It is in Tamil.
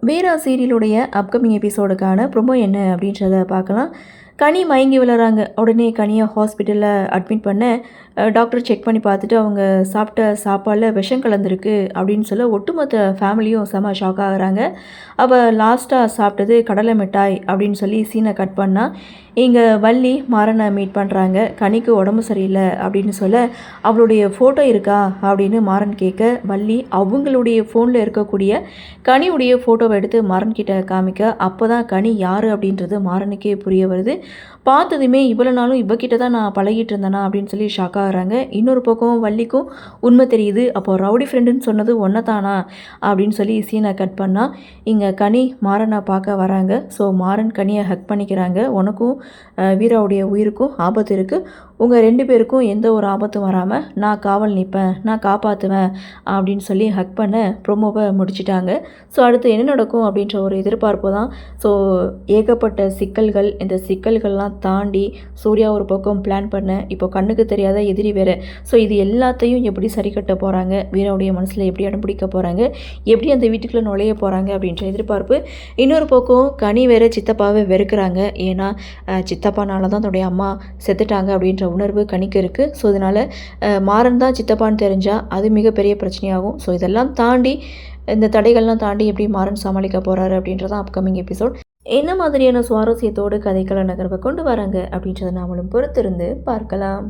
வீரா சீரியலுடைய அப்கமிங் எபிசோடுக்கான ப்ரொமோ என்ன அப்படின்றத பார்க்கலாம். கனி மயங்கி விழுறாங்க. உடனே கனியை ஹாஸ்பிட்டலில் அட்மிட் பண்ண டாக்டர் செக் பண்ணி பார்த்துட்டு அவங்க சாப்பிட்ட சாப்பாடில் விஷம் கலந்துருக்கு அப்படின்னு சொல்ல ஒட்டுமொத்த ஃபேமிலியும் செம ஷாக் ஆகுறாங்க. அவள் லாஸ்ட்டாக சாப்பிட்டது கடலை மிட்டாய் அப்படின்னு சொல்லி சீனை கட் பண்ணால் இங்கே வள்ளி மாறனை மீட் பண்ணுறாங்க. கனிக்கு உடம்பு சரியில்லை அப்படின்னு சொல்ல அவளுடைய ஃபோட்டோ இருக்கா அப்படின்னு மாறன் கேட்க வள்ளி அவங்களுடைய ஃபோனில் இருக்கக்கூடிய கனியுடைய ஃபோட்டோவை எடுத்து மாறன் கிட்ட காமிக்க அப்போ தான் கனி யார் அப்படின்றது மாறனுக்கே புரிய வருது. பார்த்ததுமே இவ்வளோ நாளும் இவகிட்ட தான் நான் பழகிட்டு இருந்தேனா அப்படின்னு சொல்லி ஷாக் ஆகுறாங்க. இன்னொரு பக்கம் வள்ளிக்கும் உண்மை தெரியுது. அப்போது ரவுடி ஃப்ரெண்டுன்னு சொன்னது ஒன்றை தானா அப்படின்னு சொல்லி சீனை கட் பண்ணால் இங்கே கனி மாறனை பார்க்க வராங்க. ஸோ மாறன் கனியை ஹக் பண்ணிக்கிறாங்க. உனக்கும் வீராவுடைய உயிருக்கும் ஆபத்து இருக்குது, உங்கள் 2 பேருக்கும் எந்த ஒரு ஆபத்தும் வராமல் நான் காவல் நிற்பேன், நான் காப்பாற்றுவேன் அப்படின்னு சொல்லி ஹக் பண்ண ப்ரொமோவை முடிச்சிட்டாங்க. ஸோ அடுத்து என்ன நடக்கும் அப்படின்ற ஒரு எதிர்பார்ப்பு தான். ஸோ ஏகப்பட்ட சிக்கல்கள், இந்த சிக்கல்கள்லாம் தாண்டி சூர்யா ஒரு பக்கம் பிளான் பண்ண இப்போ கண்ணுக்கு தெரியாத எதிரி வேறு. ஸோ இது எல்லாத்தையும் எப்படி சரி கட்ட போகிறாங்க, வீராவுடைய மனசில் எப்படி இடம் பிடிக்க போகிறாங்க, எப்படி அந்த வீட்டுக்குள்ளே நுழைய போகிறாங்க அப்படின்ற எதிர்பார்ப்பு. இன்னொரு பக்கம் கனி வேறு சித்தப்பாவை வெறுக்கிறாங்க. ஏன்னா சித்தப்பானால தான் தன்னுடைய அம்மா செத்துட்டாங்க அப்படின்ற உணர்வு கனிக்கு இருக்குது. ஸோ இதனால் மாறன் தான் சித்தப்பான்னு தெரிஞ்சால் அது மிகப்பெரிய பிரச்சனையாகும். ஸோ இதெல்லாம் தாண்டி இந்த தடைகள்லாம் தாண்டி எப்படி மாறன் சமாளிக்க போகிறாரு அப்படின்றதான் அப்கமிங் எபிசோட். என்ன மாதிரியான சுவாரஸ்யத்தோடு கதைக்கள நகர்வை கொண்டு வராங்க அப்படின்றத நாமளும் பொறுத்திருந்து பார்க்கலாம்.